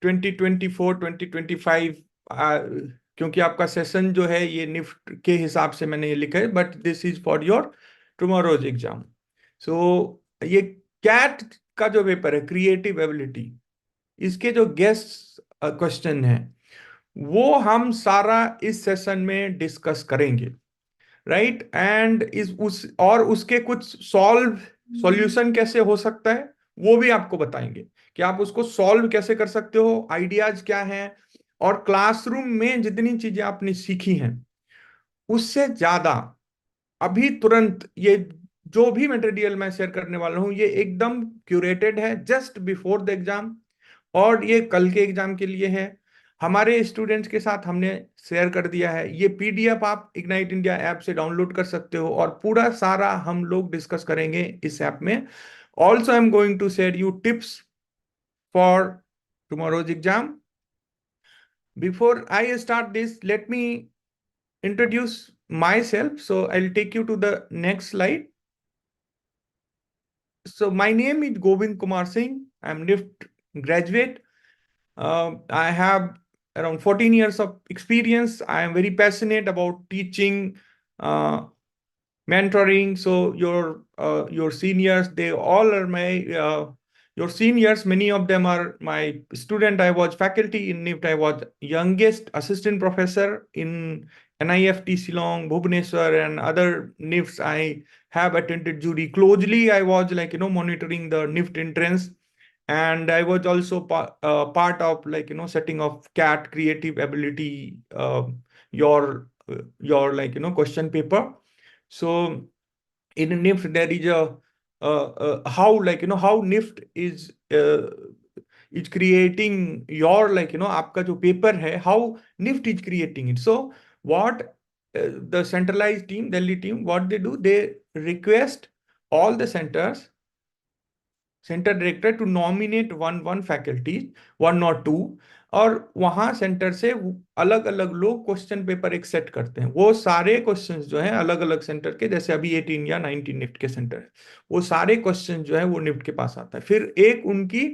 2024 2025, क्योंकि आपका सेशन जो है ये निफ्ट के हिसाब से मैंने ये लिखा है, but this is for your tomorrow's exam. So ये कैट का जो पेपर है क्रिएटिव एबिलिटी, इसके जो गेस्ट क्वेश्चन है वो हम सारा इस सेशन में डिस्कस करेंगे, राइट। एंड इस उस और उसके कुछ सॉल्यूशन कैसे हो सकता है वो भी आपको बताएंगे कि आप उसको सॉल्व कैसे कर सकते हो, आइडियाज क्या हैं। और क्लासरूम में जितनी चीजें आपने सीखी हैं उससे ज्यादा अभी तुरंत ये जो भी मटेरियल मैं शेयर करने वाला हूं ये एकदम क्यूरेटेड है जस्ट बिफोर द एग्जाम, और ये कल के एग्जाम के लिए है। हमारे स्टूडेंट्स के साथ हमने शेयर कर दिया है। ये पीडीएफ आप इग्नाइट इंडिया ऐप से डाउनलोड कर सकते हो और पूरा सारा हम लोग डिस्कस करेंगे इस ऐप में। Also I am going to share you tips for tomorrow's exam. Before I start this, let me introduce myself. So I'll take you to the next slide. So my name is Govind Kumar Singh. I'm NIFT graduate. I have around 14 years of experience. I am very passionate about teaching, mentoring. So your seniors, they all are my your seniors. Many of them are my student. I was faculty in NIFT. I was youngest assistant professor in NIFT Shillong, Bhubaneswar, and other NIFTs. I have attended jury closely. I was like monitoring the NIFT entrance, and I was also part of setting of CAT creative ability, your question paper. So in NIFT there is a how how NIFT is creating your आपका जो paper है, how NIFT is creating it. So what the centralized team, Delhi team, what they do, they request all the centre director to nominate one faculty, one और two, और वहां centre से अलग अलग लोग क्वेश्चन पेपर एक set करते हैं। वो सारे क्वेश्चंस जो हैं अलग अलग सेंटर के, जैसे अभी 18 या 19 निफ्ट के सेंटर है, वो सारे क्वेश्चन जो है वो निफ्ट के पास आता है। फिर एक उनकी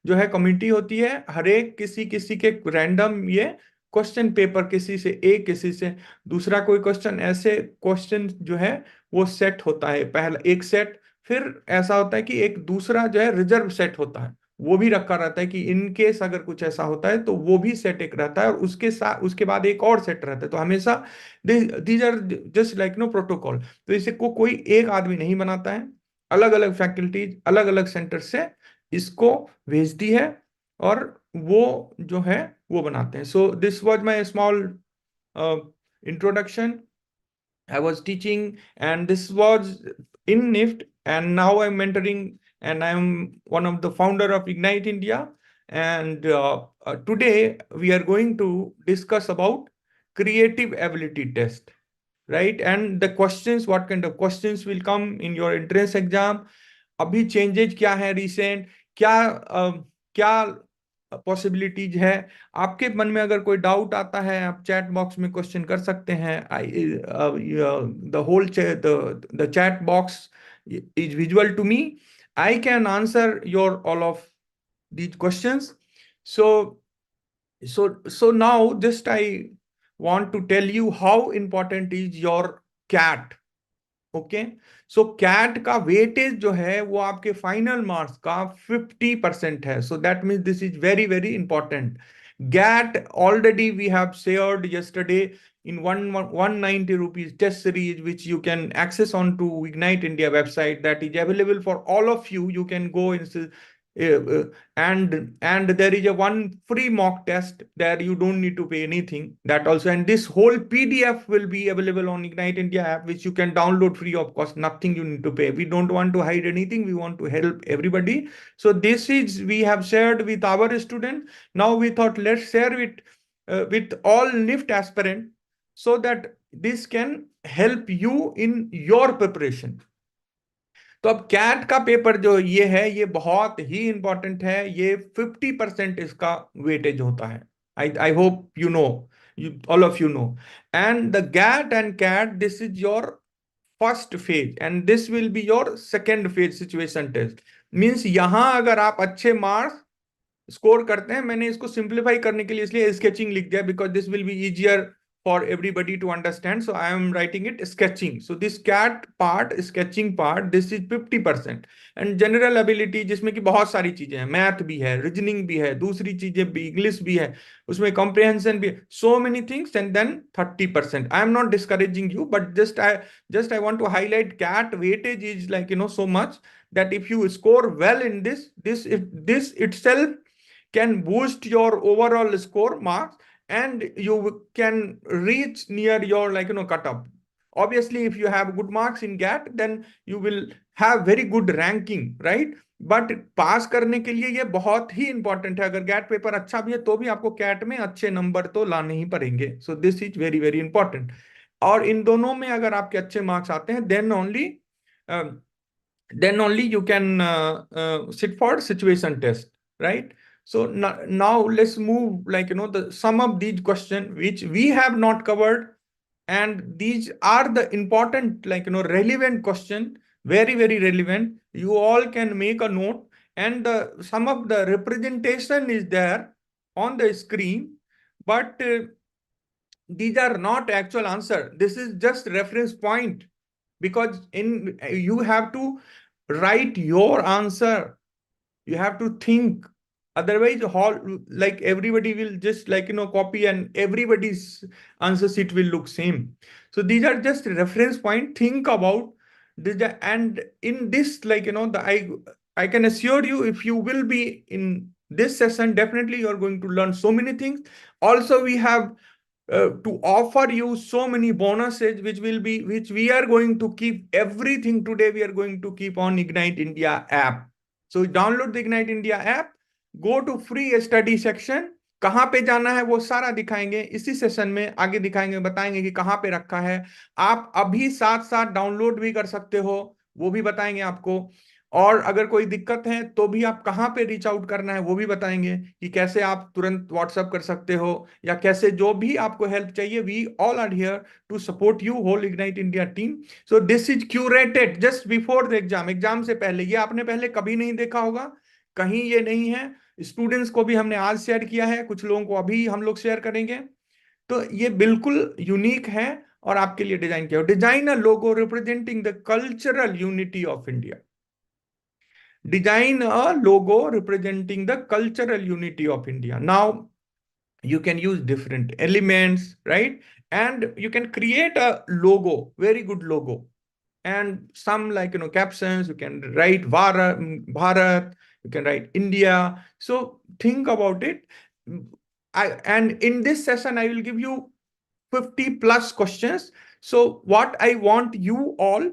जो है कमिटी होती है, हर एक किसी किसी के रैंडम ये क्वेश्चन पेपर, किसी से एक किसी से दूसरा कोई क्वेश्चन, ऐसे क्वेश्चन जो है वो सेट होता है, पहला एक सेट। फिर ऐसा होता है कि एक दूसरा जो है रिजर्व सेट होता है, वो भी रखा रहता है कि इन केस अगर कुछ ऐसा होता है तो वो भी सेट एक रहता है, और उसके साथ उसके बाद एक और सेट रहता है। तो हमेशा these are just like no protocol. तो इसे कोई एक आदमी नहीं बनाता है, अलग अलग फैकल्टीज अलग अलग सेंटर से इसको भेजती है और वो जो है वो बनाते हैं। So this was my small introduction. I was teaching, and this was in NIFT, and now I'm mentoring, and I'm one of the founder of Ignite India. And today we are going to discuss about creative ability test, right? And the questions, what kind of questions will come in your entrance exam? अभी changes क्या है recent, क्या possibilities है। आपके मन में अगर कोई डाउट आता है आप चैट बॉक्स में क्वेश्चन कर सकते हैं। The whole the chat box is visual to me. I can answer your all of these questions. So so now just I want to tell you how important is your cat. Okay, so CAT का weightage जो है वो आपके final marks का 50% है। So that means this is very very important. GAT already we have shared yesterday in 190 rupees test series which you can access on to Ignite India website, that is available for all of you. You can go and there is a one free mock test there, you don't need to pay anything, that also. And this whole PDF will be available on Ignite India app, which you can download free of cost, nothing you need to pay. We don't want to hide anything, we want to help everybody. So this is we have shared with our student. Now we thought let's share it with all NIFT aspirant, so that this can help you in your preparation. तो अब cat का paper जो ये है ये बहुत ही important है। ये 50% इसका वेटेज होता है। I hope you know, all of you know. And the GAT and CAT, this is your first phase and this will be your second phase situation test. Means यहां अगर आप अच्छे मार्क्स स्कोर करते हैं। मैंने इसको सिंप्लीफाई करने के लिए इसलिए स्केचिंग लिख दिया, because this will be easier for everybody to understand. So I am writing it sketching. So this cat part, sketching part, this is 50%. And general ability जिसमें कि बहुत सारी चीजें हैं, मैथ भी है, रीजनिंग भी है, दूसरी चीजें भी, इंग्लिश भी है, उसमें comprehension भी है, so many things, and then 30%. I am not discouraging you, but just I want to highlight cat weightage is like, so much that if you score well in this itself can boost your overall score marks, and you can reach near your like cutoff. Obviously if you have good marks in GAT, then you will have very good ranking, right? But pass करने के लिए ये बहुत ही important है। अगर gate paper अच्छा भी है तो भी आपको कैट में अच्छे नंबर तो लाने ही पड़ेंगे। सो this is very very important. और इन दोनों में अगर आपके अच्छे मार्क्स आते हैं, then only you can sit for situation test, right? So now let's move like the some of these questions which we have not covered, and these are the important like relevant question, very very relevant. You all can make a note, and some of the representation is there on the screen, but these are not actual answer. This is just reference point, because in you have to write your answer, you have to think. Otherwise all like everybody will just like copy, and everybody's answer sheet will look same. So these are just reference point. Think about this, and in this like the I can assure you, if you will be in this session, definitely you are going to learn so many things. Also we have to offer you so many bonuses, which we are going to keep everything today. We are going to keep on Ignite India app. So download the Ignite India app, go to free study section. कहाँ पे जाना है वो सारा दिखाएंगे इसी session में, आगे दिखाएंगे, बताएंगे कि कहाँ पे रखा है। आप अभी साथ साथ डाउनलोड भी कर सकते हो, वो भी बताएंगे आपको। और अगर कोई दिक्कत है तो भी आप कहाँ पे रीच आउट करना है वो भी बताएंगे, कि कैसे आप तुरंत व्हाट्सएप कर सकते हो, या कैसे जो भी आपको हेल्प चाहिए। We all are here to support you, whole Ignite India team. So this is curated just before the exam, exam से पहले। ये आपने पहले कभी नहीं देखा होगा, कहीं ये नहीं है। स्टूडेंट्स को भी हमने आज शेयर किया है, कुछ लोगों को अभी हम लोग शेयर करेंगे। तो ये बिल्कुल यूनिक है और आपके लिए डिजाइन किया। Design a logo representing the cultural unity of India. Design a logo representing the cultural unity of India. Now, you can use different elements, right? And you can create a logo, very good logo. And some like, captions, you can write Bharat, you can write India. So think about it. And in this session, I will give you 50 plus questions. So what I want you all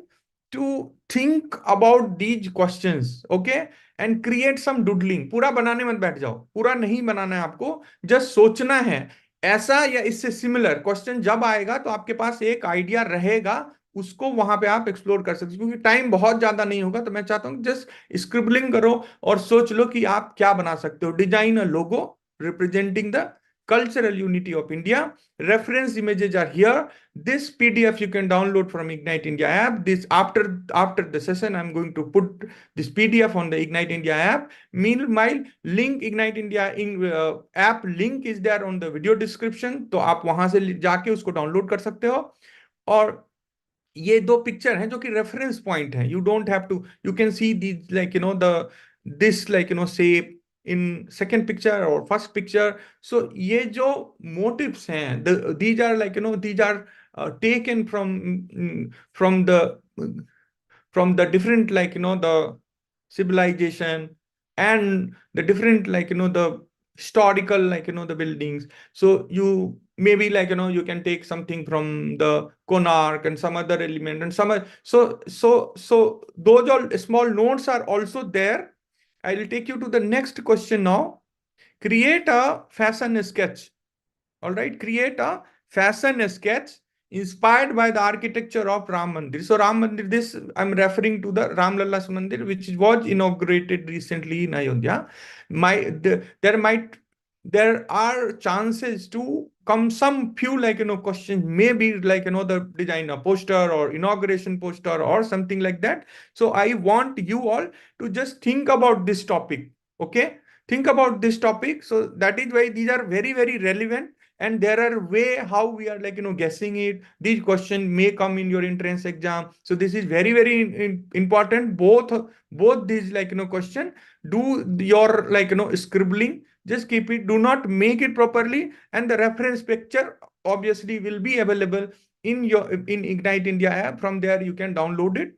to think about these questions, okay, and create some doodling. पूरा बनाने मत बैठ जाओ, पूरा नहीं बनाना है आपको, just सोचना है ऐसा या इससे सिमिलर क्वेश्चन जब आएगा तो आपके पास एक आइडिया रहेगा, उसको वहां पे आप एक्सप्लोर कर सकते हो। क्योंकि टाइम बहुत ज्यादा नहीं होगा, तो मैं चाहता हूँ जस्ट स्क्रिबलिंग करो और सोच लो कि आप क्या बना सकते हो। Design a logo representing the cultural unity of India. Reference images are here. This PDF you can download from Ignite India app. This after the session, I'm going to put this PDF on the Ignite India app. Meanwhile, link Ignite India app link is there on the video description. तो आप वहां से जाके उसको download कर सकते हो। और ये दो पिक्चर हैं जो कि रेफरेंस पॉइंट हैं। You don't have to, you can see the like the this like shape in second picture or first picture. So ये जो motifs हैं, these are like these are taken from the different like the civilization, and the different like the historical like the buildings. So you maybe like you can take something from the Konark and some other element and some so those all small notes are also there. I will take you to the next question now. Create a fashion sketch. All right, create a fashion sketch inspired by the architecture of Ram Mandir. So Ram Mandir, this I'm referring to the Ram Lalla Mandir, which was inaugurated recently in Ayodhya. There are chances to come some few like questions, maybe like the design a poster or inauguration poster or something like that. So I want you all to just think about this topic. Okay. think about this topic. So that is why these are very, very relevant. And there are way how we are guessing it. These questions may come in your entrance exam. So this is very, very important. Both these question. Do your scribbling. Just keep it. Do not make it properly. And the reference picture obviously will be available in Ignite India app. From there you can download it.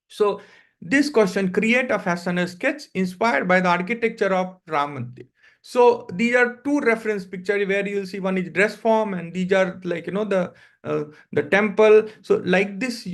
So this question, create a fashion sketch inspired by the architecture of Ram Mandir. So these are two reference pictures where you'll see one is dress form and these are the temple. So like this,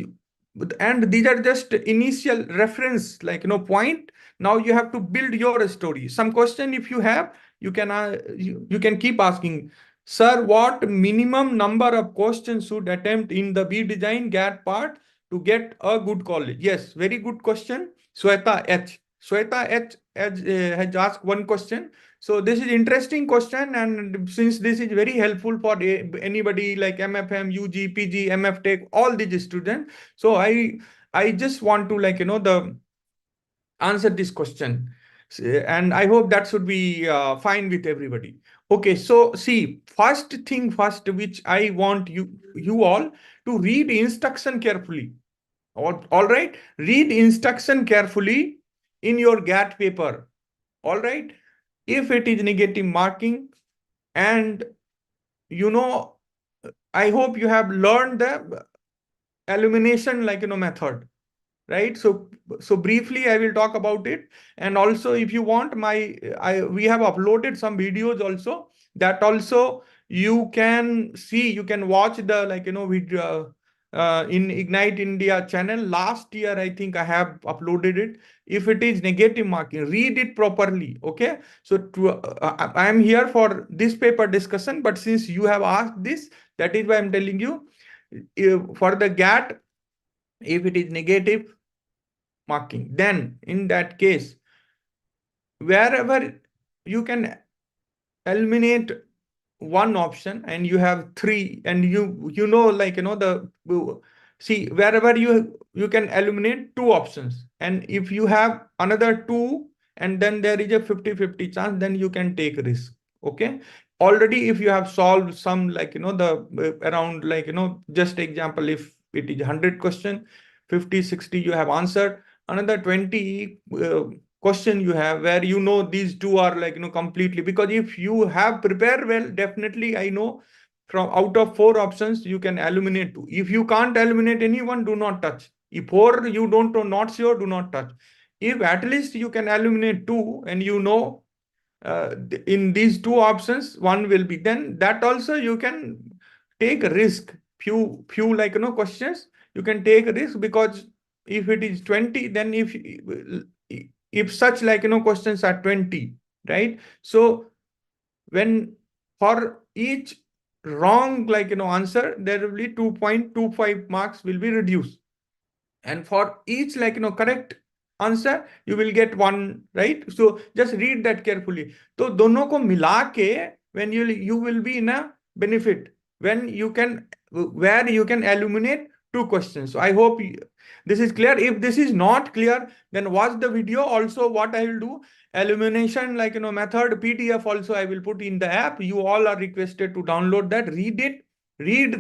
and these are just initial reference point. Now you have to build your story. Some question if you have, you can keep asking, sir, what minimum number of questions should attempt in the B design GAT part to get a good college? Yes, very good question. Sweta H. Sweta H has asked one question. So this is interesting question, and since this is very helpful for anybody like MFM, UG, PG, MF Tech, all these students. So I just want to the answer this question, and I hope that should be fine with everybody. Okay, so see, first thing first, which I want you all to read instruction carefully. All right, read instruction carefully in your GAT paper. All right, if it is negative marking, and I hope you have learned the elimination method, right? So briefly I will talk about it. And also if you want we have uploaded some videos also, that also you can see, you can watch the video in Ignite India channel. Last year I think I have uploaded it. If it is negative marking, read it properly. Okay, so I am here for this paper discussion, but since you have asked this, that is why I'm telling you, for the GAT, if it is negative marking, then in that case, wherever you can eliminate one option and you have three, and see, wherever you can eliminate two options, and if you have another two and then there is a 50-50 chance, then you can take risk. Okay, already if you have solved some around just example, if it is 100 question, 50-60 you have answered, another 20 question you have where these two are completely, because if you have prepared well, definitely I know from out of four options you can eliminate two. If you can't eliminate anyone, do not touch. If four you don't know, not sure, do not touch. If at least you can eliminate two, and in these two options one will be, then that also you can take a risk. Few questions you can take a risk, because if it is 20, then if such questions are 20, right? So when for each wrong answer, there will be 2.25 marks will be reduced, and for each correct answer you will get one, right? So just read that carefully. So दोनों को मिला के, when you will be in a benefit, when you can, where you can eliminate two questions. So I hope this is clear. If this is not clear, then watch the video. Also what I will do, elimination method PDF also I will put in the app. You all are requested to download that, read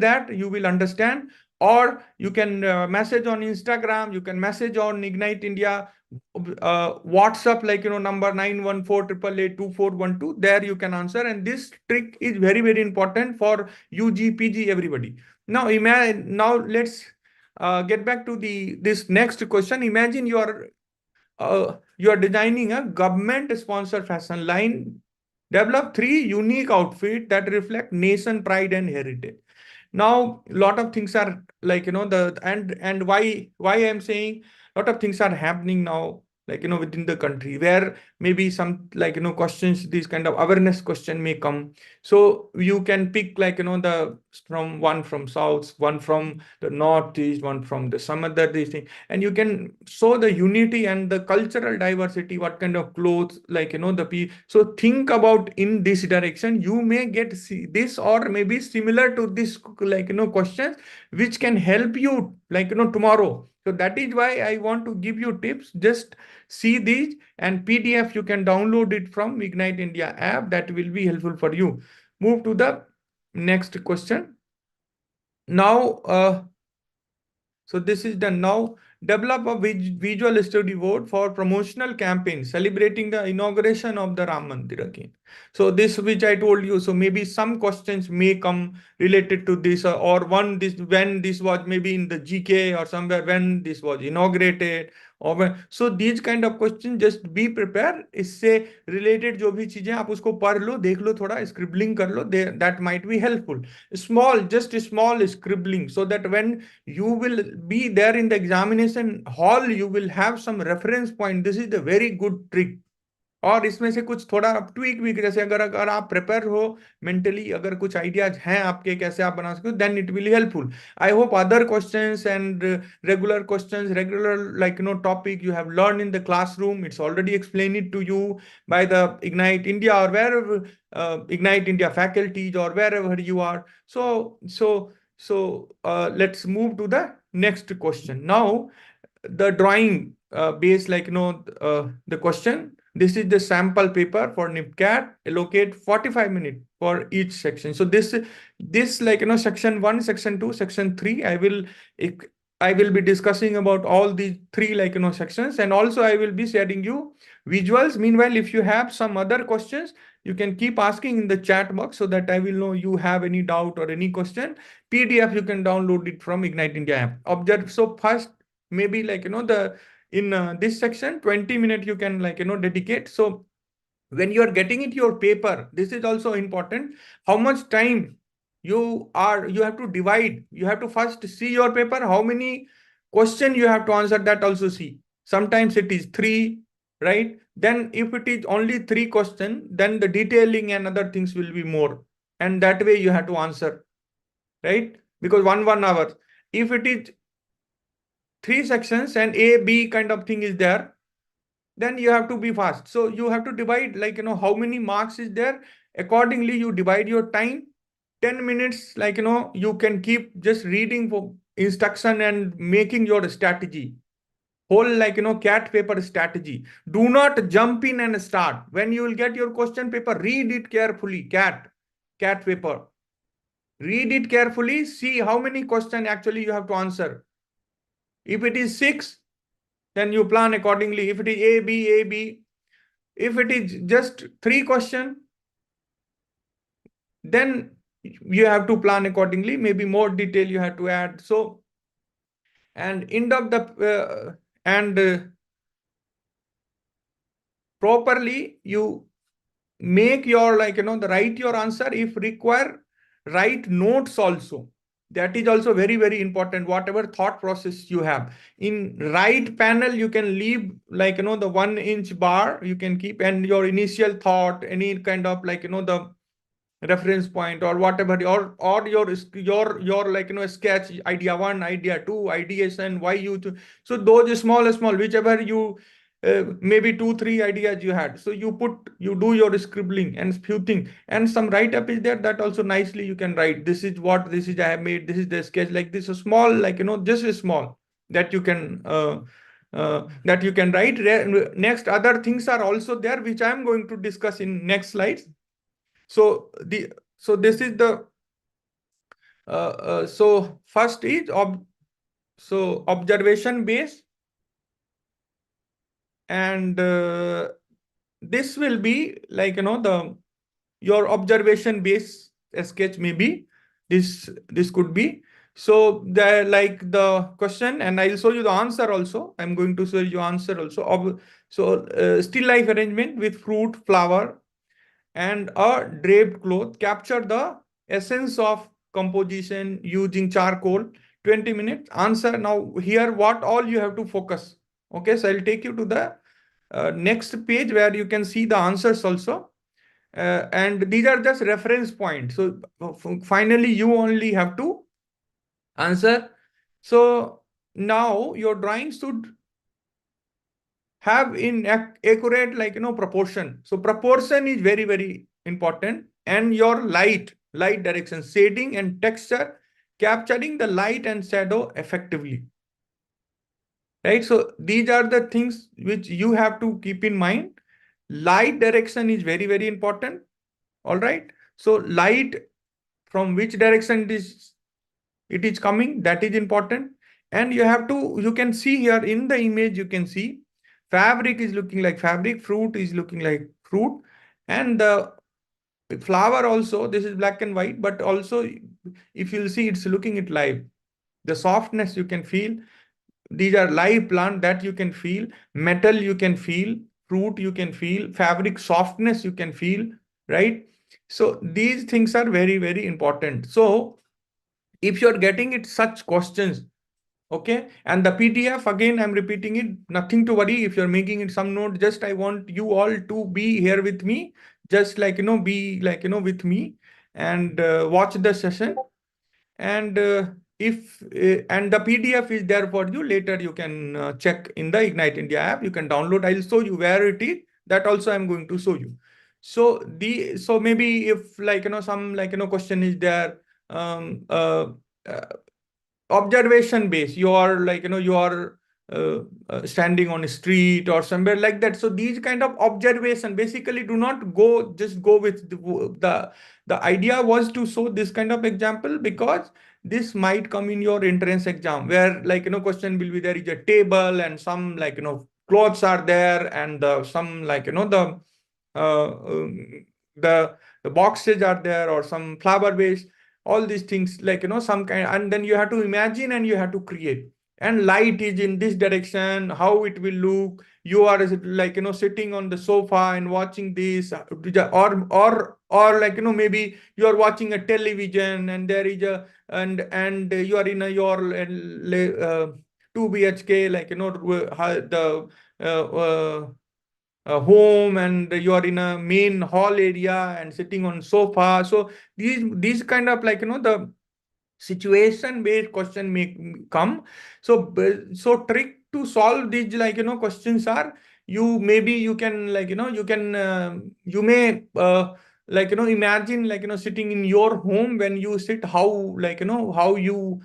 that, you will understand. Or you can message on Instagram, you can message on Ignite India WhatsApp, number 9148882412. There you can answer, and this trick is very, very important for UG, PG, everybody. Now let's get back to this next question. Imagine you are designing a government sponsored fashion line. Develop 3 unique outfits that reflect nation pride and heritage. Now a lot of things are and why I'm saying a lot of things are happening now, within the country, where maybe some questions, these kind of awareness question may come. So you can pick the from one from south, one from the northeast, one from the some other these thing, and you can show the unity and the cultural diversity, what kind of clothes so think about in this direction. You may get this or maybe similar to this questions, which can help you tomorrow. So that is why I want to give you tips. Just see these, and PDF you can download it from Ignite India app. That will be helpful for you. Move to the next question. Now, so this is done. Now, develop a visual storyboard for promotional campaign celebrating the inauguration of the Ram Mandir again. So this, which I told you, so maybe some questions may come related to this, or one this when this was maybe in the GK or somewhere when this was inaugurated, or when, so these kind of questions just be prepared. इससे related जो भी चीजें आप उसको पढ़ लो, देख लो, थोड़ा scribbling कर लो, that might be helpful. Small, just small scribbling, so that when you will be there in the examination hall, you will have some reference point. This is the very good trick. और इसमें से कुछ थोड़ा tweak भी, जैसे अगर अगर आप प्रिपेयर हो मेंटली, अगर कुछ आइडियाज हैं आपके कैसे आप बना सकते हो, then it will helpful. I hope other questions and regular questions, regular like topic you have learned in the classroom, it's already explained it to you by the Ignite India or wherever, Ignite India faculties or wherever you are. So let's move to the next question. Now, the drawing base, the question. This is the sample paper for NIFT. Allocate 45 minutes for each section. So this section 1, section 2, section 3, I will be discussing about all these three sections, and also I will be sharing you visuals. Meanwhile, if you have some other questions, you can keep asking in the chat box, so that I will know you have any doubt or any question. PDF you can download it from Ignite India app. Observe. So first, maybe this section 20 minutes you can dedicate. So when you are getting it your paper, this is also important. How much time you have to divide. You have to first see your paper, how many question you have to answer, that also see. Sometimes it is 3, right? Then if it is only 3 question, then the detailing and other things will be more, and that way you have to answer, right? Because one hour. If it is 3 sections and A, B kind of thing is there, then you have to be fast. So you have to divide, how many marks is there. Accordingly, you divide your time. 10 minutes, you can keep just reading for instruction and making your strategy. Whole, cat paper strategy. Do not jump in and start. When you will get your question paper, read it carefully. Cat paper. Read it carefully. See how many questions actually you have to answer. If it is 6, then you plan accordingly. If it is A, B, if it is just 3 questions, then you have to plan accordingly. Maybe more detail you have to add. So, and end of the properly you make your the write your answer. If require, write notes also. That is also very, very important. Whatever thought process you have in right panel, you can leave the 1-inch bar you can keep, and your initial thought, any kind of the reference point or whatever, or your sketch, idea 1, idea 2, ideation, why you to. So those small whichever you maybe 2, 3 ideas you had, so you do your scribbling and few things, and some write up is there, that also nicely you can write. This is I have made, this is the sketch, like this, a small just a small that you can write. Next, other things are also there, which I am going to discuss in next slides. So this is the so first is observation base, and this will be your observation base sketch. Maybe this could be. So the question, and I'll show you the answer also. I'm going to show you answer also. Still life arrangement with fruit, flower, and a draped cloth. Capture the essence of composition using charcoal. 20 minutes. Answer. Now here what all you have to focus. Okay, so I'll take you to the next page where you can see the answers also. And these are just reference points. So finally you only have to answer. So now your drawing should have in accurate proportion. So proportion is very, very important, and your light direction, shading and texture, capturing the light and shadow effectively. right? So these are the things which you have to keep in mind. Light direction is very, very important. All right. So light, from which direction it is coming, that is important. And you can see here in the image, you can see fabric is looking like fabric, fruit is looking like fruit, and the flower also, this is black and white, but also if you'll see, it's looking it live. The softness you can feel. These are live plant that you can feel. Metal you can feel. Fruit you can feel. Fabric softness you can feel, right? So these things are very, very important. So if you're getting it such questions, okay, and the PDF, again I'm repeating it, nothing to worry. If you're making it some note, just I want you all to be here with me, just like be like with me, and watch the session. And if and the PDF is there for you, later you can check in the Ignite India app, you can download. I'll show you where it is, that also I'm going to show you. So maybe if some question is there, um uh, uh, observation base, you are standing on a street or somewhere like that. So these kind of observation, basically, do not go with the idea was to show this kind of example, because this might come in your entrance exam, where question will be, there is a table and some clothes are there, and some the the boxes are there, or some flower base, all these things, some kind, and then you have to imagine and you have to create. And light is in this direction, how it will look. You are sitting on the sofa and watching this, or maybe you are watching a television, and there is a and you are in your 2 BHK, the home, and you are in a main hall area and sitting on sofa. So these kind of the situation based question may come. So trick to solve these questions are, you maybe you can you can you may imagine sitting in your home. When you sit, how how you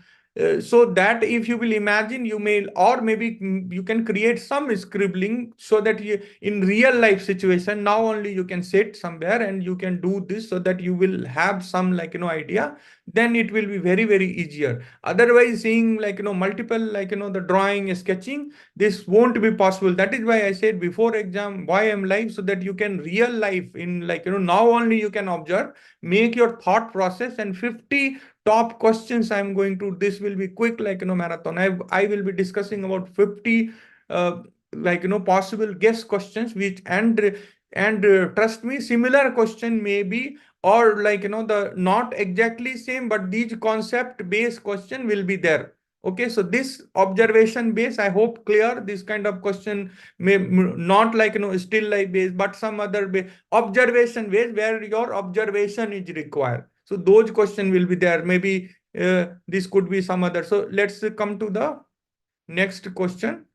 so that if you will imagine, you may, or maybe you can create some scribbling, so that you, in real life situation, now only you can sit somewhere and you can do this, so that you will have some idea. Then it will be very, very easier. Otherwise, seeing multiple the drawing, sketching, this won't be possible. That is why I said before exam, why I'm live, so that you can real life in now only you can observe, make your thought process. And 50 top questions I'm going to, this will be quick marathon. I will be discussing about 50 uh, possible guess questions, which and trust me, similar question may be, or the not exactly same, but these concept based question will be there. Okay, so this observation base, I hope clear. This kind of question may not still life based, but some other observation based, where your observation is required. So those question will be there. Maybe this could be some other. So let's come to the next question.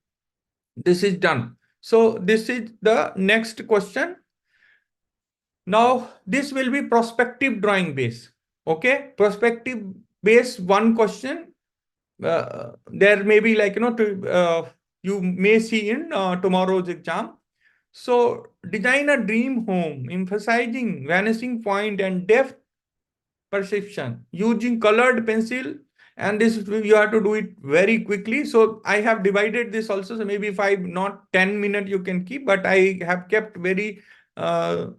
This is done. So this is the next question. Now, this will be prospective drawing base. Okay, prospective base, one question. There may be you may see in tomorrow's exam. So, design a dream home, emphasizing vanishing point and depth perception using colored pencil. And this you have to do it very quickly. So I have divided this also, so maybe 5, not 10 minutes you can keep, but I have kept very 5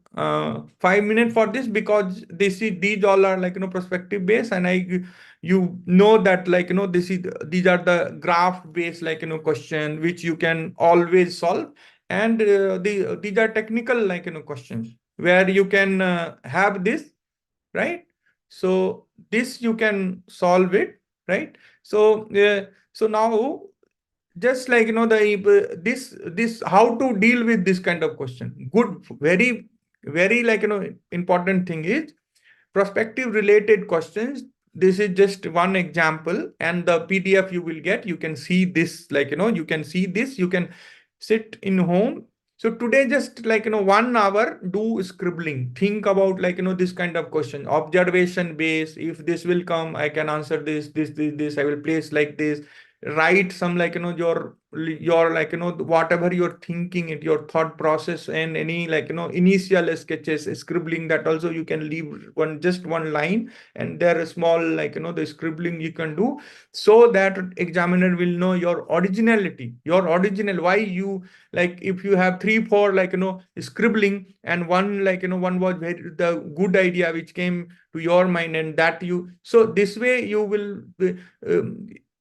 minutes for this, because these all are perspective based. And you know that these are the graph based question, which you can always solve. And these are technical questions, where you can have this, right? So this you can solve it, right? So now, just the this how to deal with this kind of question. Good, very, very important thing is prospective related questions. This is just one example, and the PDF you will get, you can see this, you can see this, you can sit in home. So today, just 1 hour, do scribbling, think about this kind of question, observation base. If this will come, I can answer this, I will place like this. write some like your like whatever you're thinking it, your thought process, and any like initial sketches, scribbling, that also you can leave just one line, and there are small like the scribbling you can do, so that examiner will know your originality, your original, why you like, if you have three four like scribbling, and one like one was very the good idea which came to your mind, and that you, so this way you will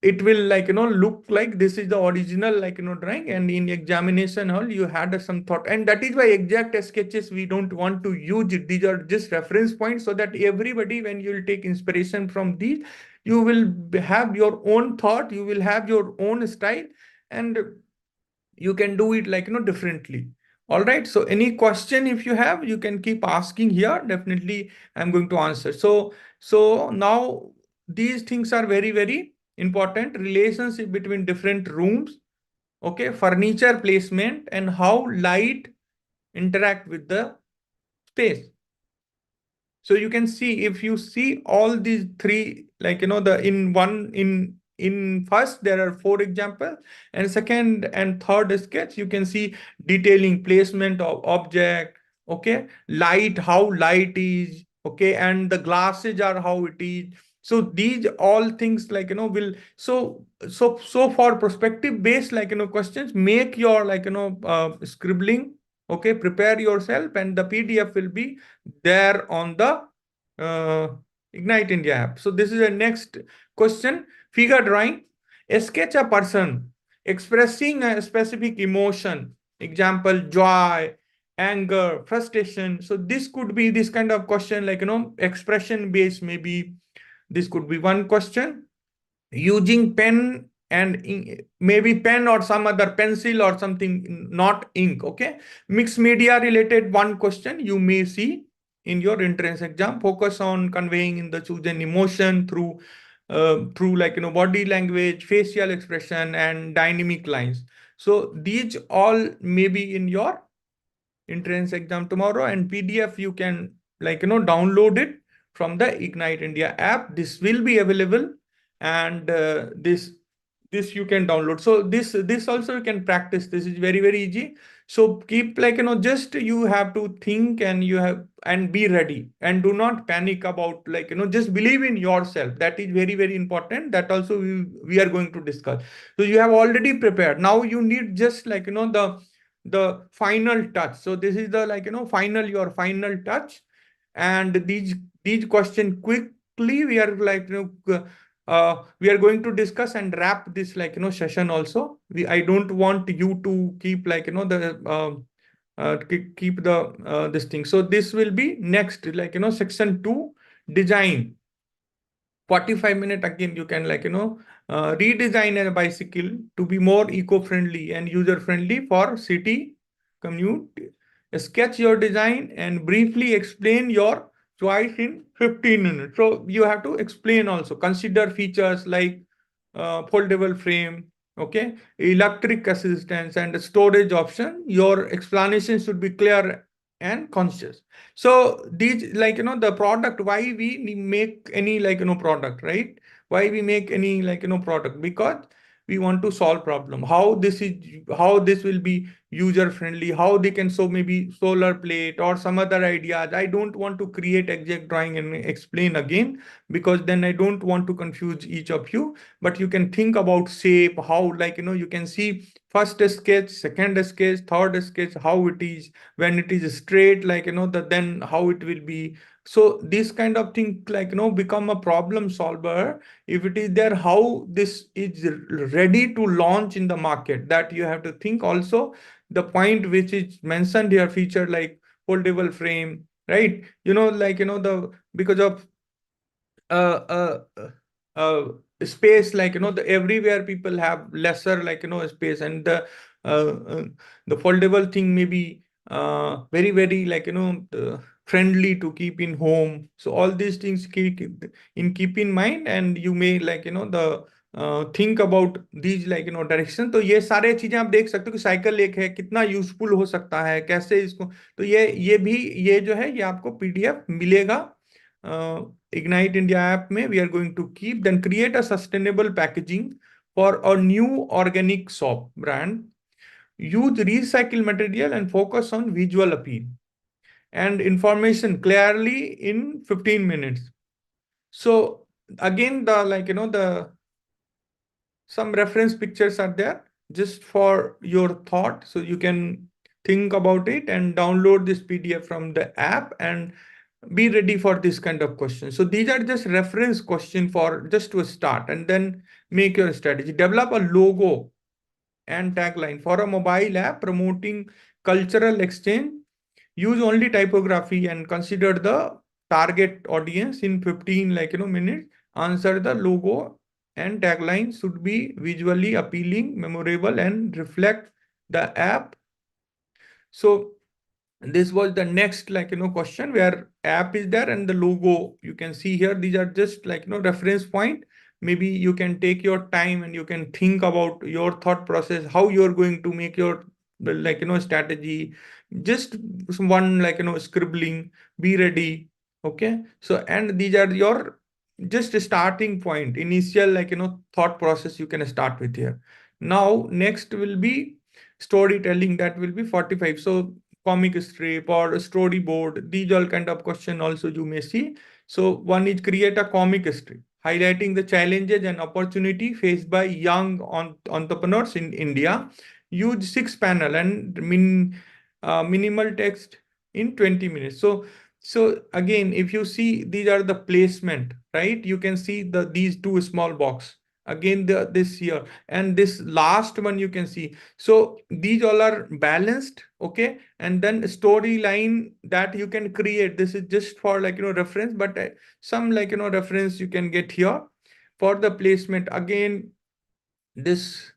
it will like look like this is the original like drawing, and in examination hall you had some thought, and that is why exact sketches we don't want to use it. These are just reference points, so that everybody, when you will take inspiration from these, you will have your own thought, you will have your own style, and you can do it like differently. All right, so any question if you have, you can keep asking here, definitely I'm going to answer. So now these things are very very important: relationship between different rooms, okay, furniture placement, and how light interact with the space. So you can see, if you see all these three, like the in one in first there are four examples, and second and third sketch you can see detailing placement of object, okay, light, how light is, okay, and the glasses are how it is. So these all things like will, so for perspective based like questions, make your like scribbling, okay, prepare yourself, and the PDF will be there on the uh, Ignite India app. So this is the next question. Figure drawing. Sketch a person expressing a specific emotion. Example, joy, anger, frustration. So this could be this kind of question, like expression based. Maybe this could be one question. Using pen and ink, maybe pen or some other pencil or something, not ink, okay. Mixed media related one question you may see in your entrance exam. Focus on conveying in the chosen emotion through like body language, facial expression, and dynamic lines. So these all may be in your entrance exam tomorrow, and PDF you can like download it from the Ignite India app. This will be available, and this you can download. So this also you can practice. This is very very easy. So keep like just you have to think, and you have, and be ready, and do not panic about like just believe in yourself. That is very very important. That also we are going to discuss. So you have already prepared. Now you need just like the final touch. So this is the like final, your final touch. And these question quickly we are like we are going to discuss and wrap this like session also. I don't want you to keep like the keep the this thing. So this will be next like section 2, design. 45 minutes again you can like redesign a bicycle to be more eco-friendly and user-friendly for city commute. Sketch your design and briefly explain your choice in 15 minutes. So you have to explain also. Consider features like foldable frame, okay, electric assistance, and storage option. Your explanation should be clear and conscious. So these like the product, why we make any like product, right? Why we make any like product? Because we want to solve problem. How this is, how this will be user friendly, how they can, so maybe solar plate or some other ideas. I don't want to create exact drawing and explain again, because then I don't want to confuse each of you. But you can think about shape, how like you can see first sketch, second sketch, third sketch, how it is when it is straight, like then how it will be. So this kind of thing like become a problem solver. If it is there, how this is ready to launch in the market, that you have to think also. The point which is mentioned here, feature like foldable frame, right? Like the, because of uh, uh, uh, space, like the everywhere people have lesser like space, and the foldable thing may be very very like friendly to keep in home. So all these things keep in mind, and you may like the think about these like direction. तो ये सारे चीजें आप देख सकते हो कि cycle एक है, कितना यूजफुल हो सकता है, कैसे इसको। तो ये भी, ये जो है ये आपको PDF मिलेगा Ignite India app में. We are going to keep, then create a sustainable packaging for a new organic soap brand. Use recycled material and focus on visual appeal and information clearly in 15 minutes. So again, the some reference pictures are there just for your thought. So you can think about it and download this PDF from the app and be ready for this kind of question. So these are just reference question for just to start, and then make your strategy. Develop a logo and tagline for a mobile app promoting cultural exchange. Use only typography and consider the target audience in 15 minutes. Answer the logo and tagline should be visually appealing, memorable, and reflect the app. So this was the next question where app is there and the logo you can see here. These are just reference point. Maybe you can take your time and you can think about your thought process, how you're going to make your strategy. Just one scribbling, be ready. Okay, so and these are your just a starting point, initial thought process you can start with here. Now next will be storytelling, that will be 45. So comic strip or storyboard, these all kind of question also you may see. So one is create a comic strip highlighting the challenges and opportunity faced by young entrepreneurs in India. Use 6 panel and minimal text in 20 minutes. So again, if you see, these are the placement, right? You can see these two small box again, this here and this last one you can see. So these all are balanced. Okay, and then storyline that you can create. This is just for reference, but some reference you can get here for the placement. Again, this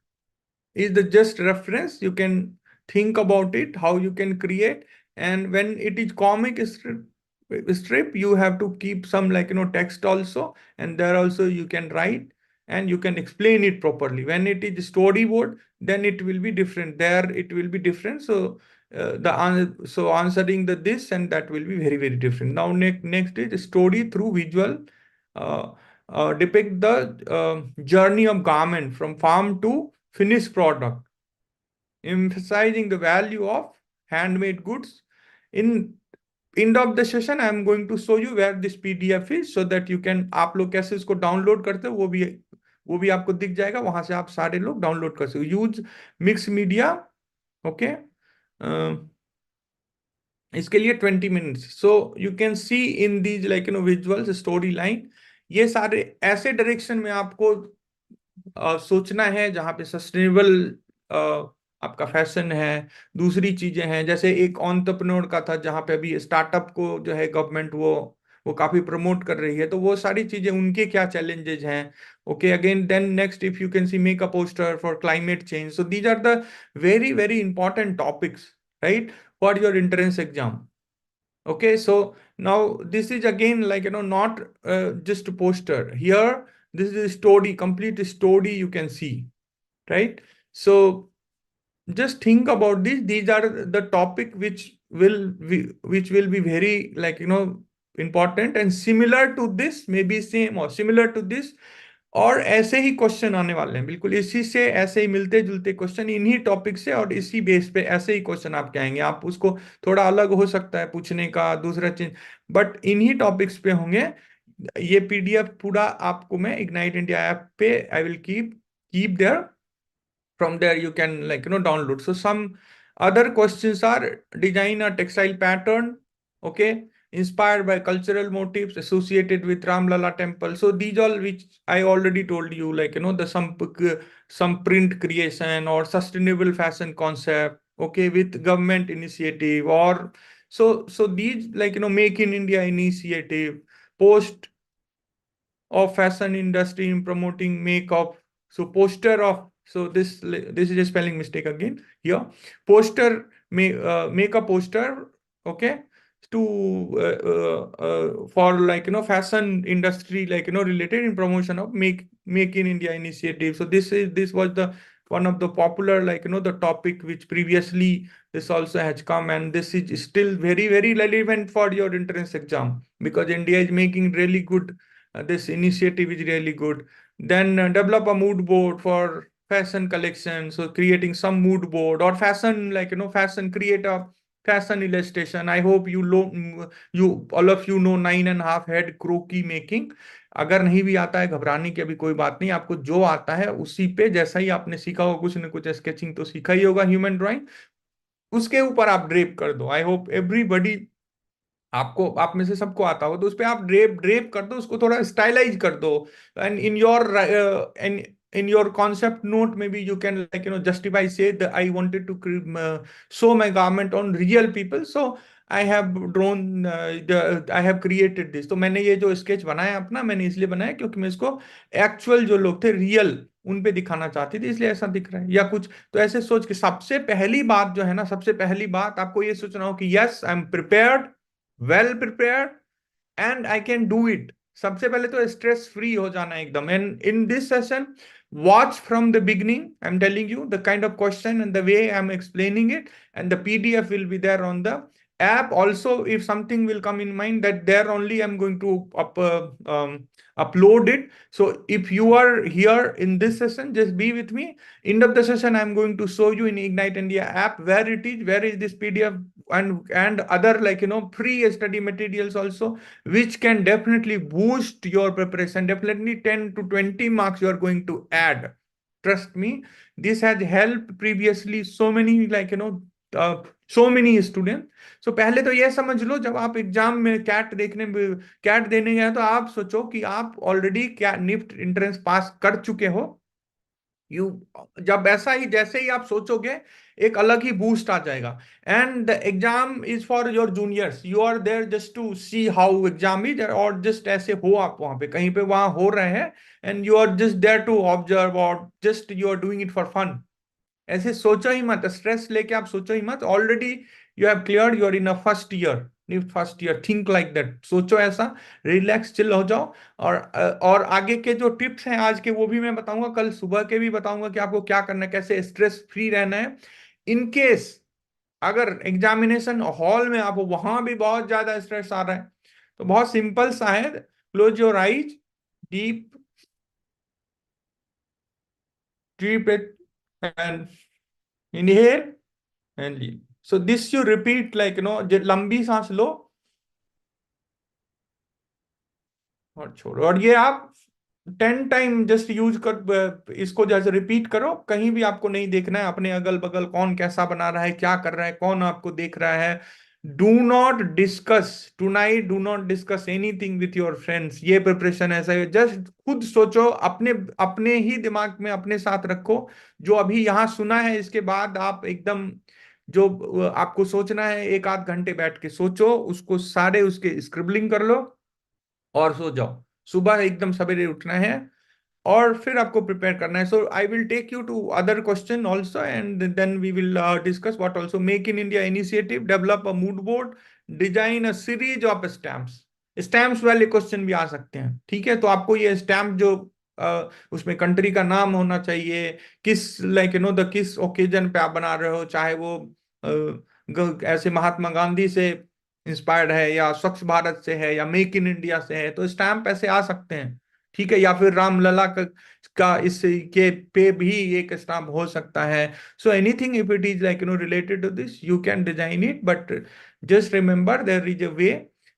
is the just reference. You can think about it, how you can create. And when it is comic strip, you have to keep some text also, and there also you can write and you can explain it properly. When it is storyboard, then it will be different, there it will be different. So so answering this and that will be very, very different. Now next is story through visual. uh, Depict the journey of garment from farm to finished product, emphasizing the value of handmade goods. In end of the session, I am going to show you where this PDF is, so that you can, आप लोग कैसे इसको download करते हो वो भी आपको दिख जाएगा, वहां से आप सारे लोग डाउनलोड कर सकते हो. Use mix media. ओके, इसके लिए 20 minutes. So you can C in these visuals, story line. ये सारे ऐसे डायरेक्शन में आपको सोचना है जहां पे सस्टेनेबल आपका फैशन है, दूसरी चीजें हैं. जैसे एक एंटरप्रेन्योर का था जहां पे अभी स्टार्टअप को जो है गवर्नमेंट वो काफी प्रमोट कर रही है, तो वो सारी चीजें उनके क्या चैलेंजेस हैं. Okay, again then next if you can see make a poster for climate change. So these are the very very important topics, right, for your entrance exam. Okay, so now this is again not just a poster. Here, this is a story, complete story you can see, right? So just think about this. These are the topic which will be very important, and similar to this, maybe same or similar to this. और ऐसे ही question आने वाले हैं, बिल्कुल इसी से ऐसे ही मिलते जुलते क्वेश्चन इन्हीं टॉपिक से, और इसी बेस पे ऐसे ही क्वेश्चन आपके आएंगे. आप उसको थोड़ा अलग हो सकता है पूछने का दूसरा चीज, बट इन्हीं टॉपिक्स पे होंगे. ये PDF पूरा आपको मैं इग्नाइट इंडिया ऐप पे I will keep their. From there you can download. So some other questions are: design a textile pattern, okay, inspired by cultural motifs associated with Ramlala temple. So these all which I already told you, the some print creation or sustainable fashion concept, okay, with government initiative. Or so these make in India initiative, post of fashion industry in promoting makeup. So poster of, so this is a spelling mistake again here. Poster, make a poster, okay, to for fashion industry related in promotion of make in India initiative. So this was the one of the popular the topic which previously this also has come, and this is still very very relevant for your entrance exam, because India is making really good, this initiative is really good. Then develop a mood board for fashion collection. So creating some mood board or fashion, like fashion, create a fashion illustration. I hope you all of you know 9.5 head croquis making. अगर नहीं भी आता है, घबराने की अभी कोई बात नहीं, आपको जो आता है उसी पे, जैसा ही आपने सीखा होगा, कुछ ना कुछ स्केचिंग तो सीखा ही होगा, ह्यूमन ड्राइंग, उसके ऊपर आप ड्रेप कर दो। आई होप एवरीबडी, आपको, आप में से सबको आता हो, तो उस पे आप ड्रेप ड्रेप कर दो, उसको थोड़ा स्टाइलाइज कर दो। And in your concept note में भी you can, like justify, say I wanted to show my garment on real people, so I have drawn, I have created this. तो मैंने ये जो स्केच बनाया अपना, मैंने इसलिए बनाया क्योंकि मैं इसको एक्चुअल जो लोग थे, रियल, उन पे दिखाना चाहती थी, इसलिए ऐसा दिख रहा है या कुछ। तो ऐसे सोच के सबसे पहली बात जो है ना, सबसे पहली बात आपको ये सोचना हो कि yes, I am prepared, well prepared, and I can do it. सबसे पहले तो स्ट्रेस फ्री हो जाना एकदम। And in this session, watch from the beginning. I'm telling you the kind of question and the way I'm explaining it, and the PDF will be there on the app also. If something will come in mind, that there only I'm going to upload it. So if you are here in this session, just be with me. End of the session, I'm going to show you in Ignite India app where it is, where is this PDF, and other, like free study materials also, which can definitely boost your preparation. Definitely 10 to 20 marks you are going to add. Trust me, this has helped previously so many, like so many students. So पहले तो ये समझ लो, जब आप exam में cat देने गए, तो आप सोचो कि आप ऑलरेडी क्या निफ्ट एंट्रेंस पास कर चुके हो। यू, जब ऐसा ही, जैसे ही आप सोचोगे, एक अलग ही बूस्ट आ जाएगा। And the exam is for your juniors, you are there just to see how exam is, और जस्ट ऐसे हो आप वहां पे, कहीं पे वहां हो रहे हैं, and you are just there to observe, और just you are doing it for fun. ऐसे सोचो ही मत, स्ट्रेस लेके आप सोचो ही मत। Already you have clear, you are in a first year, NIFT first year, think like that, सोचो ऐसा, रिलैक्स, चिल हो जाओ। और आगे के जो टिप्स हैं आज के, वो भी मैं बताऊंगा, कल सुबह के भी बताऊंगा कि आपको क्या करना है, कैसे स्ट्रेस फ्री रहना है। इन केस अगर एग्जामिनेशन हॉल में आप, वहां भी बहुत ज्यादा स्ट्रेस आ रहा है, तो बहुत सिंपल सा है, close your eyes, deep deep and inhale and leave. So this you repeat, like लंबी सांस लो और छोड़ो, और ये आप 10 टाइम जस्ट यूज कर, इसको जैसे रिपीट करो। कहीं भी आपको नहीं देखना है अपने अगल बगल कौन कैसा बना रहा है, क्या कर रहा है, कौन आपको देख रहा है। Do not discuss tonight, do not discuss anything with your friends. ये प्रिपरेशन ऐसा है, जस्ट खुद सोचो, अपने अपने ही दिमाग में अपने साथ रखो जो अभी यहाँ सुना है। इसके बाद आप एकदम, जो आपको सोचना है, 1 आध घंटे बैठ के सोचो, उसको सारे उसके स्क्रिबलिंग कर लो और सो जाओ। सुबह एकदम सवेरे उठना है और फिर आपको प्रिपेयर करना है। So I will take you to other question also, and then we will discuss what also. Make in India initiative, develop a mood board, design a series of stamps. Stamps वाले question भी आ सकते हैं, ठीक है। तो आपको ये स्टैम्प जो, उसमें कंट्री का नाम होना चाहिए, किस, लाइक द किस ओकेजन पे आप बना रहे हो, चाहे वो ऐसे महात्मा गांधी से इंस्पायर्ड है, या स्वच्छ भारत से है, या मेक इन इंडिया से है, तो स्टैम्प ऐसे आ सकते हैं, ठीक है। या फिर रामलला का इस के पे भी एक स्टैम्प हो सकता है। So anything, if it is like related to this, you can design it, but just remember there is a way.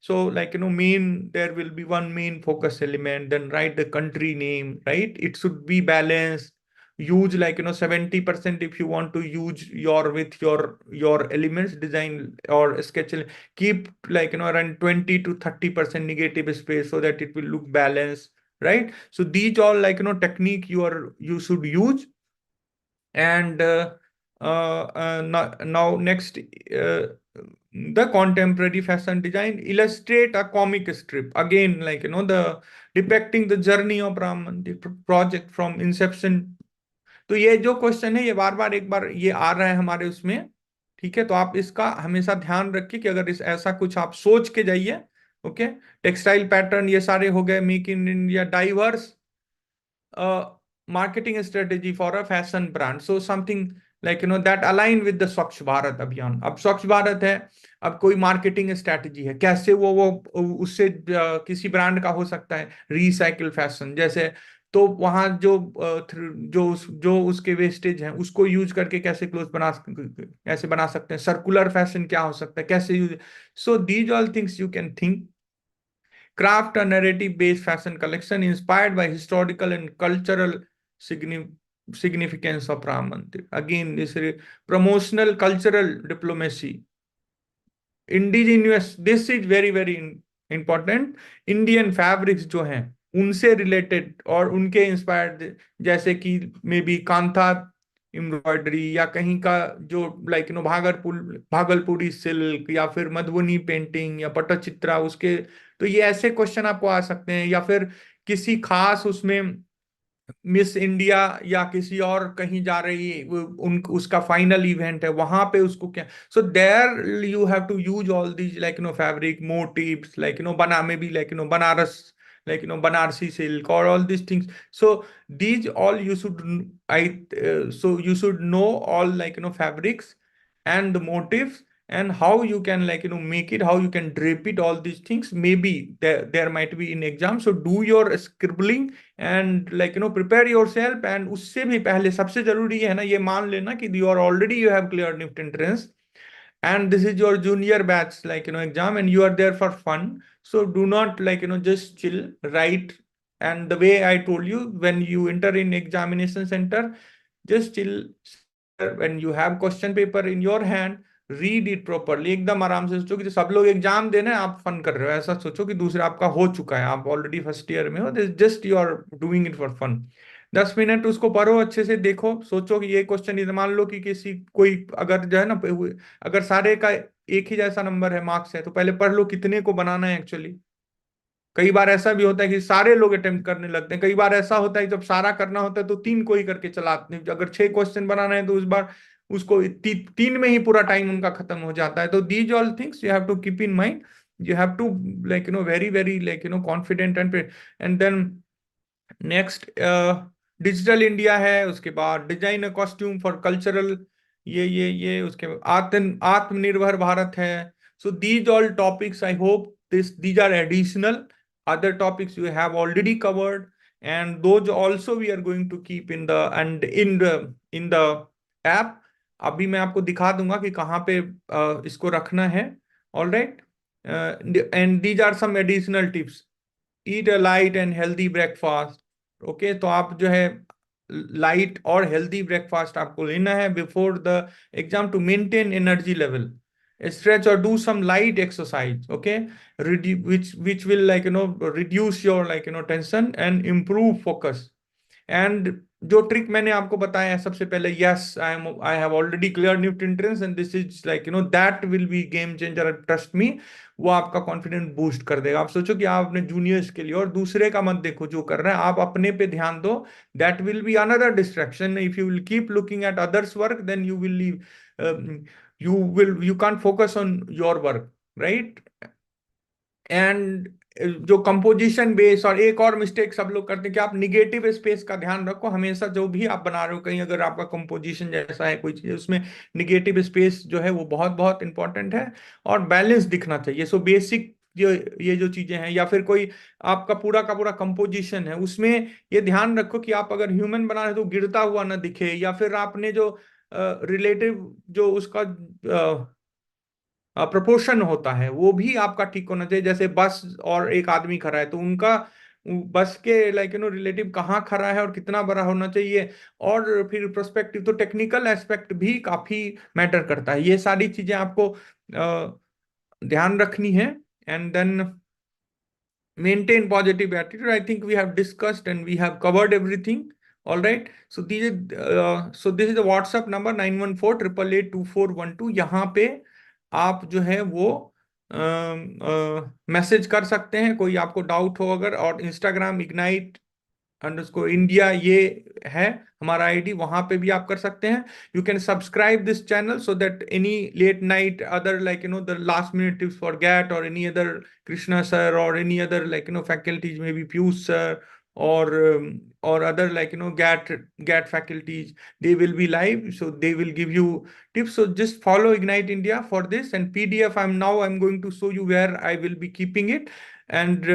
So, like main, there will be one main focus element, then write the country name, right? It should be balanced. Use, like 70% if you want to use your, with your elements design or sketch. Keep, like around 20 to 30% negative space, so that it will look balanced, right? So these all, like technique you should use. And now next, the contemporary fashion design, illustrate a comic strip, again, like the depicting the journey of Brahman, the project from inception. तो ये जो question है, ये बार बार, एक बार ये आ रहा है हमारे उसमें, ठीक है। तो आप इसका हमेशा ध्यान रखिए कि अगर इस ऐसा कुछ आप सोच के जाइए। ओके, टेक्सटाइल पैटर्न ये सारे हो गए, make in India, diverse marketing strategy for a fashion brand, so something like that align with the स्वच्छ भारत अभियान। अब स्वच्छ भारत है, अब कोई मार्केटिंग स्ट्रेटेजी है, कैसे वो उससे किसी ब्रांड का हो सकता है, रिसाइकिल फैशन, जैसे तो वहां जो उसके वेस्टेज हैं उसको यूज करके कैसे बना सकते हैं, सर्कुलर फैशन क्या हो सकता है, कैसे use. So these all things you can think. Craft a narrative-based fashion collection inspired by historical and cultural significance of Ram Mandir. Again, this promotional cultural diplomacy. Indigenous, this is very very important. Indian fabrics जो हैं उनसे related और उनके inspired, जैसे कि may be kantha embroidery, या कहीं का जो लाइक भागलपुरी सिल्क, या फिर मधुबनी पेंटिंग या पट्टचित्रा उसके। तो ये ऐसे क्वेश्चन आपको आ सकते हैं, या फिर किसी खास उसमें मिस इंडिया या किसी और कहीं जा रही है, उसका फाइनल इवेंट है वहां पे उसको क्या। So there you have to use all these like fabric motifs, like बना में भी like Banaras, like Banarasi silk और all these things. So these all you should I so you should know all like fabrics and the motifs, and how you can like make it, how you can drape it, all these things maybe there might be in exam. So do your scribbling and like prepare yourself, and उससे भी पहले सबसे जरूरी है ना, ये मान लेना कि you have cleared NIFT entrance, and this is your junior batch like exam, and you are there for fun. So do not like just chill, write. And the way I told you, when you enter in examination center, just chill. When you have question paper in your hand, read it properly, एकदम आराम से सोचो कि सब लोग exam देना है, आप फन कर रहे हो, ऐसा सोचो कि दूसरा आपका हो चुका है, आप ऑलरेडी फर्स्ट ईयर में हो, just you are doing it for fun. 10 minute उसको पढ़ो, अच्छे से देखो, सोचो कि ये क्वेश्चन, इधर मान लो कि किसी कोई अगर जो है ना, अगर सारे का एक ही जैसा नंबर है, मार्क्स है, तो पहले पढ़ लो कितने को बनाना है एक्चुअली। कई बार ऐसा भी होता है कि सारे लोग अटेम्प्ट करने लगते हैं, कई बार ऐसा होता है जब सारा करना होता है तो 3 को ही करके चलाते हैं, अगर 6 क्वेश्चन बनाना है तो उस बार उसको 3 में ही पूरा टाइम उनका खत्म हो जाता है। तो these all things you have to keep in mind, you have to like very very like confident and then next digital India है, उसके बाद design a costume for cultural, ये उसके बाद आत्मनिर्भर भारत है। So these all topics I hope these are additional, other topics you have already covered, and those also we are going to keep in the and in the app। अभी मैं आपको दिखा दूंगा कि कहाँ पे इसको रखना है। All right, and these are some additional tips. Eat a light and healthy breakfast. Okay, तो आप जो है लाइट और हेल्दी ब्रेकफास्ट आपको लेना है before the exam to maintain energy level. Stretch or do some light exercise, okay, which will like reduce your like tension and improve focus। And जो trick मैंने आपको बताया है सबसे पहले, yes I have already clear new entrance and this is like that will B game changer, trust me. वो आपका confidence boost कर देगा। आप सोचो कि आप अपने जूनियर्स के लिए, और दूसरे का मत देखो जो कर रहे हैं, आप अपने पे ध्यान दो। That will be another distraction. If you will keep looking at others work, then you will leave, you can't focus on your work, right? And जो कंपोजिशन बेस, और एक और मिस्टेक सब लोग करते हैं कि आप निगेटिव स्पेस का ध्यान रखो हमेशा, जो भी आप बना रहे हो, कहीं अगर आपका कंपोजिशन जैसा है कोई चीज, उसमें निगेटिव स्पेस जो है वो बहुत बहुत इंपॉर्टेंट है, और बैलेंस दिखना चाहिए। सो बेसिक ये जो चीजें हैं, या फिर कोई आपका पूरा का पूरा कंपोजिशन है, उसमें ये ध्यान रखो कि आप अगर ह्यूमन बना रहे हो तो गिरता हुआ ना दिखे, या फिर आपने जो रिलेटिव जो उसका प्रोपोर्शन होता है वो भी आपका ठीक होना चाहिए। जैसे बस और एक आदमी खड़ा है, तो उनका बस के लाइक रिलेटिव कहाँ खड़ा है और कितना बड़ा होना चाहिए, और फिर प्रोस्पेक्टिव, तो टेक्निकल एस्पेक्ट भी काफी मैटर करता है। ये सारी चीजें आपको ध्यान रखनी है। And then maintain positive attitude. I think we have discussed and we have covered everything. All right, so this is the WhatsApp number 9148882412। यहाँ पे आप जो है वो मैसेज कर सकते हैं, कोई आपको डाउट हो अगर। और इंस्टाग्राम ignite_India ये है हमारा आईडी, वहां पे भी आप कर सकते हैं। You can subscribe this channel so that any late night other like the last minute tips for GATE, और any other Krishna sir, or any other like faculties, maybe Piyush sir, or other like GAT faculties, they will be live, so they will give you tips. So just follow Ignite India for this. And PDF, I'm going to show you where I will be keeping it. And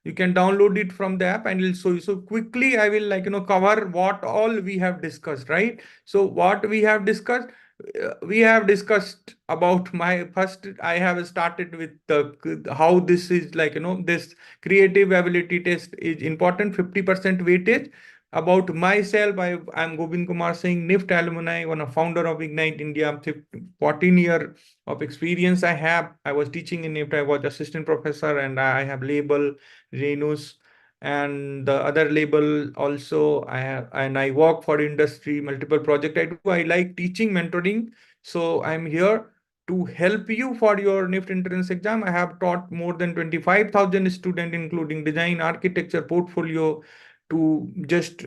You can download it from the app and it'll show you. So quickly, I will cover what all we have discussed, right? So what we have discussed, we have discussed about my first. I have started with the how this is this creative ability test is important, 50% weightage. About myself, I'm Govind Kumar Singh, NIFT alumni, one of founder of Ignite India. 14 year of experience I have. I was teaching in NIFT. I was assistant professor, and I have label Renus and the other label also. I have, and I work for industry, multiple project I do. I like teaching, mentoring. So I'm here to help you for your NIFT entrance exam. I have taught more than 25,000 students, including design, architecture, portfolio, to just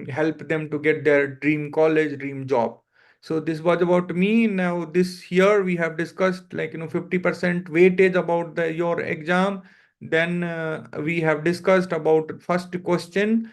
help them to get their dream college, dream job. So this was about me. Now this here we have discussed 50% weightage about your exam. Then we have discussed about first question,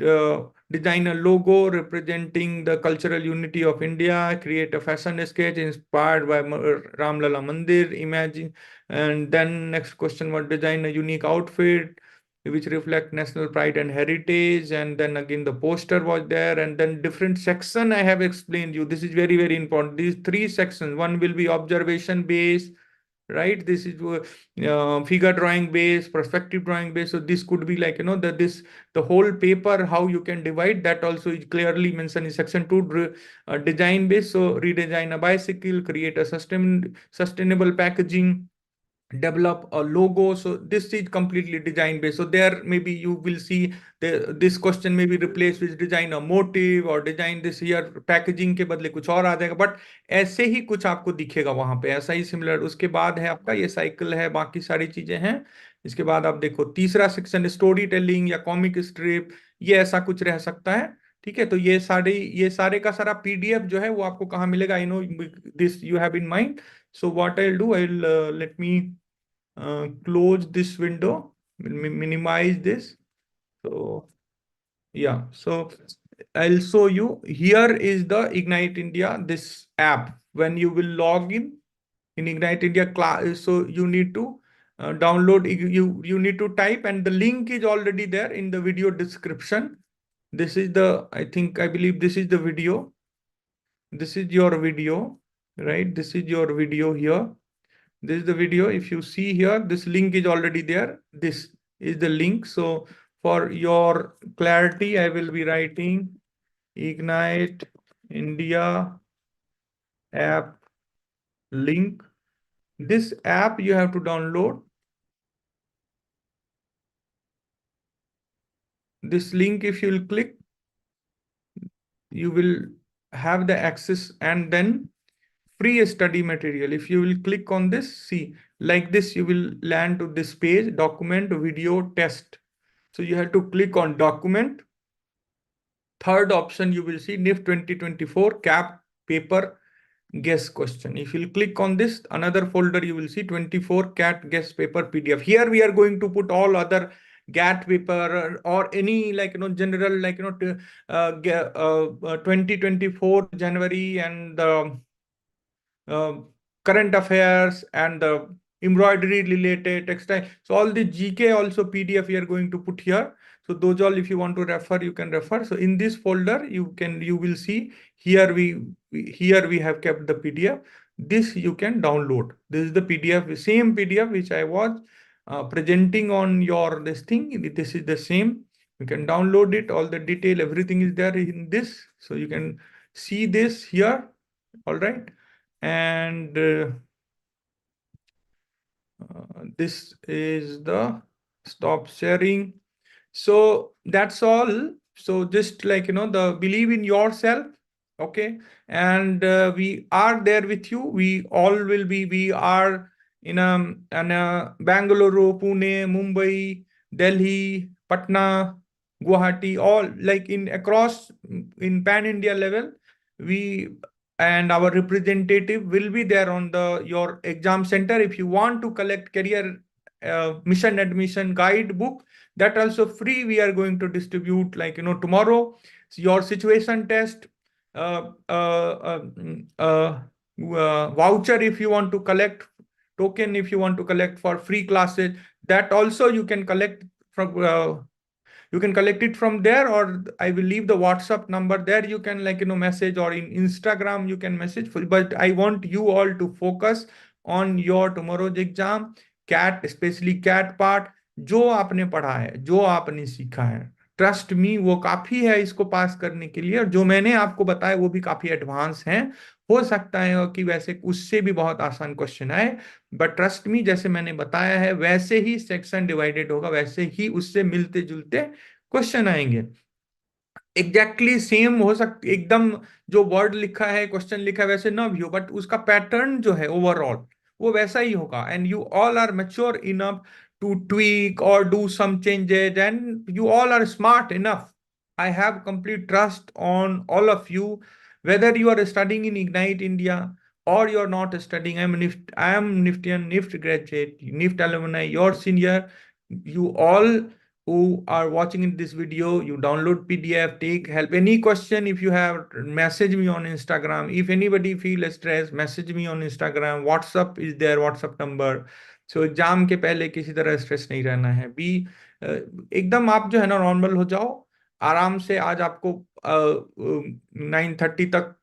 uh, design a logo representing the cultural unity of India, create a fashion sketch inspired by Ramlala Mandir, imagine. And then next question was design a unique outfit which reflect national pride and heritage. And then again the poster was there, and then different section I have explained you. This is very, very important. These three sections, one will be observation based, right? This is figure drawing based, perspective drawing based. So this could be the whole paper, how you can divide, that also is clearly mentioned in section 2. Design based, so redesign a bicycle, create a sustainable packaging, develop a logo. So this is completely design based. So there maybe you will see this question may be replaced with design a motive, or design this here packaging के बदले कुछ और आ जाएगा, but ऐसे ही कुछ आपको दिखेगा वहां पे, ऐसा ही सिमिलर। उसके बाद है आपका ये साइकिल है, बाकी सारी चीजें हैं। इसके बाद आप देखो तीसरा सेक्शन स्टोरी टेलिंग या कॉमिक स्ट्रिप, ये ऐसा कुछ रह सकता है। ठीक है, तो ये सारे का सारा पीडीएफ जो है वो आपको कहाँ मिलेगा? I know this you have in mind. So what I'll do, I'll let me close this window, minimize this. So yeah, so I'll show you. Here is the Ignite India, this app. When you will log in Ignite India class, so you need to download. You need to type, and the link is already there in the video description. This is the, I believe this is the video. This is your video, right? This is your video here. This is the video. If you see here, this link is already there. This is the link. So for your clarity, I will be writing Ignite India app link. This app you have to download. This link, if you will click, you will have the access, and then free study material. If you will click on this, see, like this, you will land to this page, document, video, test. So you have to click on document. Third option, you will see NIFT 2024 cap paper guess question. If you click on this, another folder, you will see 24 cat guess paper PDF. Here we are going to put all other GAT paper or any general 2024 January and uh, current affairs and the embroidery related textile. So all the GK also PDF we are going to put here. So those all, if you want to refer, you can refer. So in this folder, you will see here we have kept the PDF. This you can download. This is the PDF, same PDF which I was presenting on your this thing. This is the same. You can download it. All the detail, everything is there in this. So you can see this here. All right. And this is the stop sharing. So that's all. So just the believe in yourself. Okay. And we are there with you. We are in Bangalore, Pune, Mumbai, Delhi, Patna, Guwahati, all like in across in pan India level. We and our representative will be there on your exam center. If you want to collect career mission admission guide book, that also free, we are going to distribute tomorrow. So your situation test, uh, uh, voucher if you want to collect, token if you want to collect for free classes, that also you can collect from you can collect it from there, or I will leave the WhatsApp number there. You can message, or in Instagram you can message. But I want you all to focus on your tomorrow's exam, cat, especially cat part. जो आपने पढ़ा है, जो आपने सीखा है, trust me वो काफी है इसको पास करने के लिए, और जो मैंने आपको बताया वो भी काफी एडवांस हैं। हो सकता है कि वैसे उससे भी बहुत आसान क्वेश्चन आए, बट ट्रस्ट मी, जैसे मैंने बताया है वैसे ही सेक्शन डिवाइडेड होगा, वैसे ही उससे मिलते जुलते क्वेश्चन आएंगे। एग्जैक्टली सेम हो सकती, एकदम जो वर्ड लिखा है, क्वेश्चन लिखा है वैसे ना भी हो, बट उसका पैटर्न जो है ओवरऑल वो वैसा ही होगा। And you all are mature enough to tweak और do some changes, and you all are smart enough. I have complete trust on all of you, whether you are studying in Ignite India or you're not studying. I am Niftian, NIFT graduate, NIFT alumni, your senior. You all who are watching in this video, you download PDF, take help. Any question, if you have, message me on Instagram. If anybody feel stressed, message me on Instagram. WhatsApp is there, WhatsApp number. So exam के पहले किसी तरह stress नहीं रहना है। B एकदम आप जो है ना नॉर्मल हो जाओ आराम से। आज आपको 9:30 तक,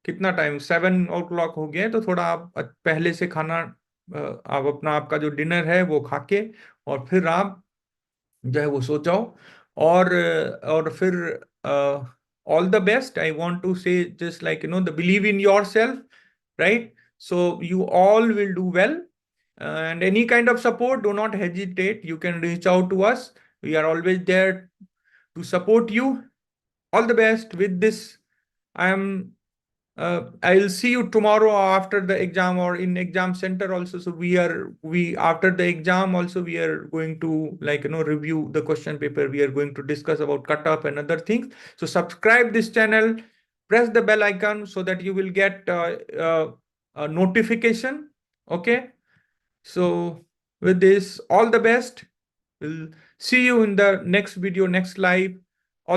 कितना टाइम, 7 o'clock हो गया है, तो थोड़ा आप पहले से खाना, आप अपना, आपका जो डिनर है वो खा के, और फिर आप जो है वो सो जाओ। और फिर all the best. I want to say just like the believe in yourself, right? So you all will do well, and any kind of support, do not hesitate, you can reach out to us. We are always there to support you. All the best with this. I am I'll see you tomorrow after the exam, or in exam center also. So we after the exam also we are going to review the question paper. We are going to discuss about cutoff and other things. So subscribe this channel, press the bell icon so that you will get a notification. Okay. So with this, all the best. We'll see you in the next video, next live.